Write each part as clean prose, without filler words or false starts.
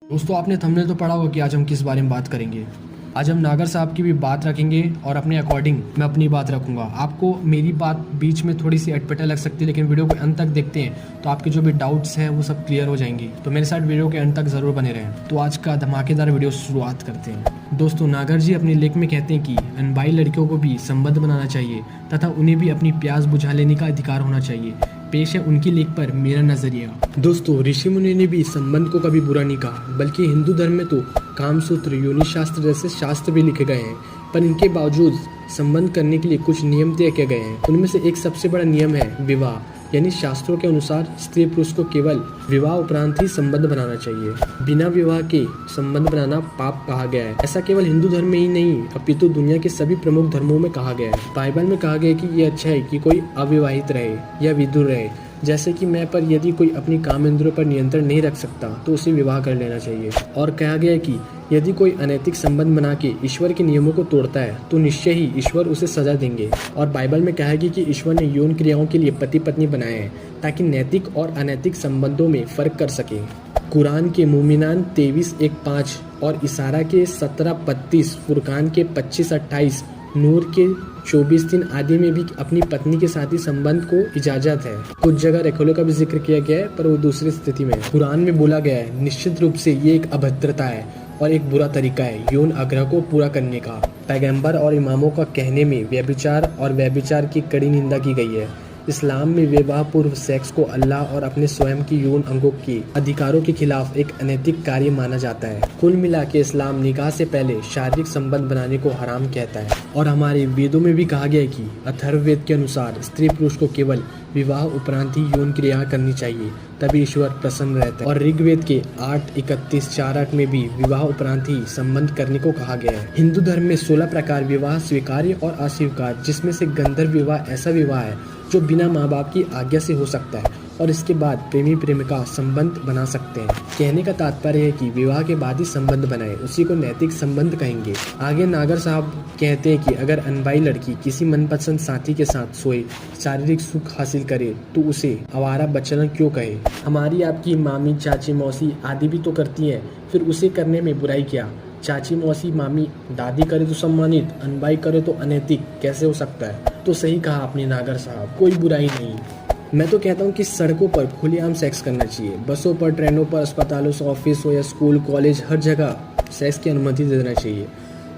दोस्तों आपने थंबनेल तो पढ़ा होगा कि आज हम किस बारे में बात करेंगे। आज हम नागर साहब की भी बात रखेंगे और अपने अकॉर्डिंग मैं अपनी बात रखूंगा। आपको मेरी बात बीच में थोड़ी सी अटपटा लग सकती है, लेकिन वीडियो को अंत तक देखते हैं तो आपके जो भी डाउट्स हैं वो सब क्लियर हो जाएंगी। तो मेरे साथ वीडियो के अंत तक ज़रूर बने रहें। तो आज का धमाकेदार वीडियो शुरुआत करते हैं। दोस्तों नागर जी अपने लेख में कहते हैं कि अनबाई लड़कियों को भी संबंध बनाना चाहिए तथा उन्हें भी अपनी प्यास बुझा लेने का अधिकार होना चाहिए। पेश है उनकी लेख पर मेरा नजरिया। दोस्तों ऋषि मुनि ने भी संबंध को कभी बुरा नहीं कहा, बल्कि हिंदू धर्म में तो कामसूत्र, योनि शास्त्र जैसे शास्त्र भी लिखे गए हैं, पर इनके बावजूद संबंध करने के लिए कुछ नियम तय किए गए हैं। उनमें से एक सबसे बड़ा नियम है विवाह, यानी शास्त्रों के अनुसार स्त्री पुरुष को केवल विवाह उपरांत ही संबंध बनाना चाहिए। बिना विवाह के संबंध बनाना पाप कहा गया है। ऐसा केवल हिंदू धर्म में ही नहीं अपितु दुनिया के सभी प्रमुख धर्मों में कहा गया है। बाइबल में कहा गया है कि ये अच्छा है कि कोई अविवाहित रहे या विधुर रहे, जैसे कि मैं, पर यदि कोई अपनी काम इंद्रियों पर नियंत्रण नहीं रख सकता तो उसे विवाह कर लेना चाहिए। और कहा गया है कि यदि कोई अनैतिक संबंध बना के ईश्वर के नियमों को तोड़ता है तो निश्चय ही ईश्वर उसे सजा देंगे। और बाइबल में कहा गया कि ईश्वर ने यौन क्रियाओं के लिए पति पत्नी बनाए हैं ताकि नैतिक और अनैतिक संबंधों में फर्क कर सके। कुरान के मोमिनान 23:1-5 और इशारा के 17:32, फुरकान के 25:28, नूर के 24:3 आदि में भी अपनी पत्नी के साथ ही संबंध को इजाजत है। कुछ जगह रेखोले का भी जिक्र किया गया है, पर वो दूसरी स्थिति में। कुरान में बोला गया है निश्चित रूप से ये एक अभद्रता है और एक बुरा तरीका है यौन आग्रह को पूरा करने का। पैगंबर और इमामों का कहने में व्यभिचार और व्यभिचार की कड़ी निंदा की गई है। इस्लाम में विवाह पूर्व सेक्स को अल्लाह और अपने स्वयं की यौन अंगों के अधिकारों के खिलाफ एक अनैतिक कार्य माना जाता है। कुल मिला के इस्लाम निकाह से पहले शारीरिक संबंध बनाने को हराम कहता है। और हमारे वेदों में भी कहा गया है कि अथर्ववेद के अनुसार स्त्री पुरुष को केवल विवाह उपरांत ही यौन क्रिया करनी चाहिए, तभी ईश्वर प्रसन्न रहता है। और ऋग्वेद के 8:31-4-8 में भी विवाह उपरांत ही संबंध करने को कहा गया है। हिंदू धर्म में 16 प्रकार विवाह स्वीकार्य और अस्वीकार्य, जिसमें से गंधर्व विवाह ऐसा विवाह है जो बिना माँ बाप की आज्ञा से हो सकता है और इसके बाद प्रेमी प्रेमिका संबंध बना सकते हैं। कहने का तात्पर्य है कि विवाह के बाद ही संबंध बनाए, उसी को नैतिक संबंध कहेंगे। आगे नागर साहब कहते हैं कि अगर अनबाई लड़की किसी मनपसंद साथी के साथ सोए, शारीरिक सुख हासिल करे तो उसे आवारा बचना क्यों कहे। हमारी आपकी मामी, चाची, मौसी आदि भी तो करती है, फिर उसे करने में बुराई क्या। चाची, मौसी, मामी, दादी करे तो सम्मानित, अनबाई करे तो अनैतिक कैसे हो सकता है। तो सही कहा आपने नागर साहब, कोई बुराई नहीं। मैं तो कहता हूँ कि सड़कों पर खुलेआम सेक्स करना चाहिए। बसों पर, ट्रेनों पर, अस्पतालों से, ऑफिस हो या स्कूल, कॉलेज, हर जगह सेक्स की अनुमति दे देना चाहिए।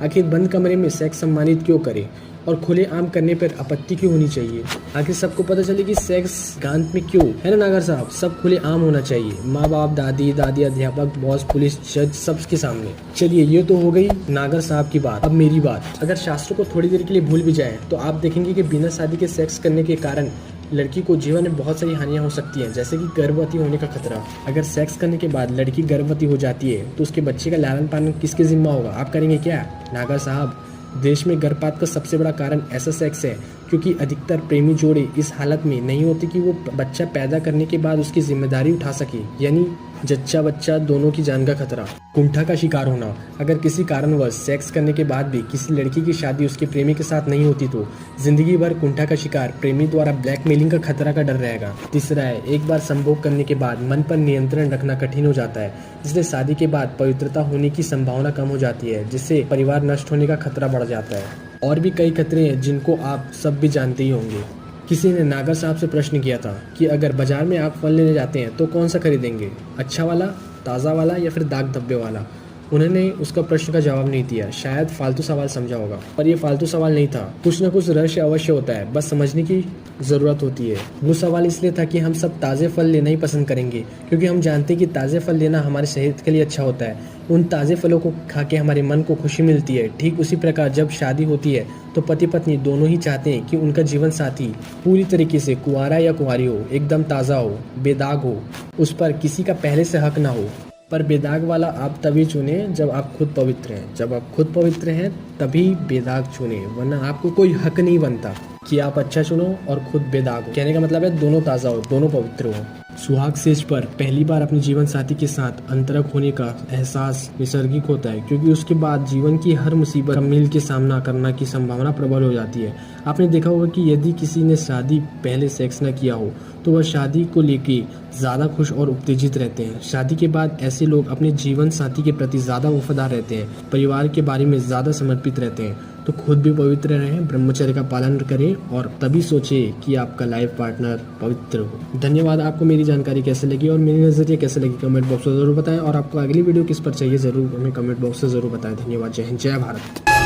आखिर बंद कमरे में सेक्स सम्मानित क्यों करें और खुलेआम करने पर आपत्ति क्यों होनी चाहिए। आखिर सबको पता चले कि सेक्स गांत में क्यों है ना नागर साहब। सब खुलेआम होना चाहिए, माँ बाप, दादी दादी, अध्यापक, बॉस, पुलिस, जज, सबके सामने। चलिए ये तो हो गई नागर साहब की बात। अब मेरी बात। अगर शास्त्रों को थोड़ी देर के लिए भूल भी जाए तो आप देखेंगे कि बिना शादी के सेक्स करने के कारण लड़की को जीवन में बहुत सारी हानियां हो सकती हैं, जैसे कि गर्भवती होने का खतरा। अगर सेक्स करने के बाद लड़की गर्भवती हो जाती है तो उसके बच्चे का लालन पालन किसके जिम्मा होगा। आप करेंगे क्या नागर साहब। देश में गर्भपात का सबसे बड़ा कारण ऐसा सेक्स है क्योंकि अधिकतर प्रेमी जोड़े इस हालत में नहीं होते कि वो बच्चा पैदा करने के बाद उसकी जिम्मेदारी उठा सके, यानी जच्चा बच्चा दोनों की जान का खतरा। कुंठा का शिकार होना। अगर किसी कारणवश सेक्स करने के बाद भी किसी लड़की की शादी उसके प्रेमी के साथ नहीं होती तो जिंदगी भर कुंठा का शिकार, प्रेमी द्वारा ब्लैकमेलिंग का खतरा का डर रहेगा। तीसरा है, एक बार संभोग करने के बाद मन पर नियंत्रण रखना कठिन हो जाता है, इसलिए शादी के बाद पवित्रता होने की संभावना कम हो जाती है, जिससे परिवार नष्ट होने का खतरा बढ़ जाता है। और भी कई खतरे हैं जिनको आप सब भी जानते ही होंगे। किसी ने नागर साहब से प्रश्न किया था कि अगर बाजार में आप फल लेने जाते हैं तो कौन सा खरीदेंगे, अच्छा वाला, ताज़ा वाला या फिर दाग धब्बे वाला। उन्होंने उसका प्रश्न का जवाब नहीं दिया, शायद फालतू सवाल समझा होगा, पर ये फालतू सवाल नहीं था। कुछ न कुछ रहस्य अवश्य होता है, बस समझने की ज़रूरत होती है। वो सवाल इसलिए था कि हम सब ताज़े फल लेना ही पसंद करेंगे क्योंकि हम जानते हैं कि ताज़े फल लेना हमारे सेहत के लिए अच्छा होता है। उन ताज़े फलों को खा के हमारे मन को खुशी मिलती है। ठीक उसी प्रकार जब शादी होती है तो पति पत्नी दोनों ही चाहते हैं कि उनका जीवन साथी पूरी तरीके से कुंवारा या कुंवारी हो, एकदम ताज़ा हो, बेदाग हो, उस पर किसी का पहले से हक ना हो। पर बेदाग वाला आप तभी चुने जब आप खुद पवित्र हैं। जब आप खुद पवित्र हैं तभी बेदाग चुने, वरना आपको कोई हक नहीं बनता। कि आप अच्छा चुनो और खुद बेदाग हो। कहने का मतलब है दोनों ताज़ा हो, दोनों पवित्र हो। सुहाग सेज पर पहली बार अपने जीवन साथी के साथ अंतरंग होने का एहसास नैसर्गिक होता है, क्योंकि उसके बाद जीवन की हर मुसीबत का मिल के सामना करने की संभावना प्रबल हो जाती है। आपने देखा होगा कि यदि किसी ने शादी पहले सेक्स न किया हो तो वह शादी को लेके ज़्यादा खुश और उत्तेजित रहते हैं। शादी के बाद ऐसे लोग अपने जीवन साथी के प्रति ज़्यादा वफादार रहते हैं, परिवार के बारे में ज़्यादा समर्पित रहते हैं। तो खुद भी पवित्र रहें, ब्रह्मचर्य का पालन करें और तभी सोचें कि आपका लाइफ पार्टनर पवित्र हो। धन्यवाद। आपको मेरी जानकारी कैसे लगी और मेरी नज़रिए कैसे लगी कमेंट बॉक्स में ज़रूर बताएं, और आपको अगली वीडियो किस पर चाहिए ज़रूर हमें कमेंट बॉक्स में ज़रूर बताएं। धन्यवाद। जय हिंद, जय भारत।